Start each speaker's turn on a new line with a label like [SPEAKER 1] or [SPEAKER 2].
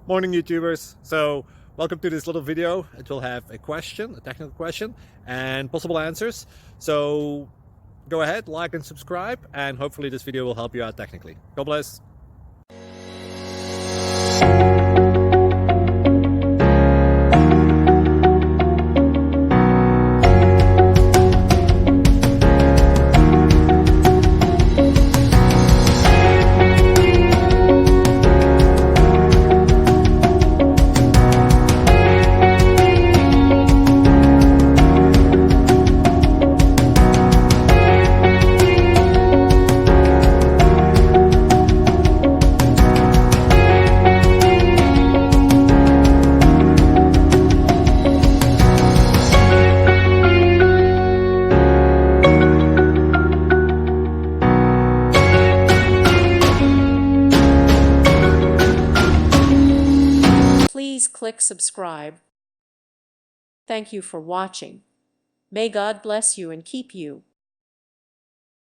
[SPEAKER 1] Morning YouTubers. So welcome to this little video. It will have a question, a technical question, and possible answers. So go ahead, like and subscribe, and hopefully this video will help you out technically. God bless.
[SPEAKER 2] Please click subscribe. Thank you for watching. May God bless you and keep you.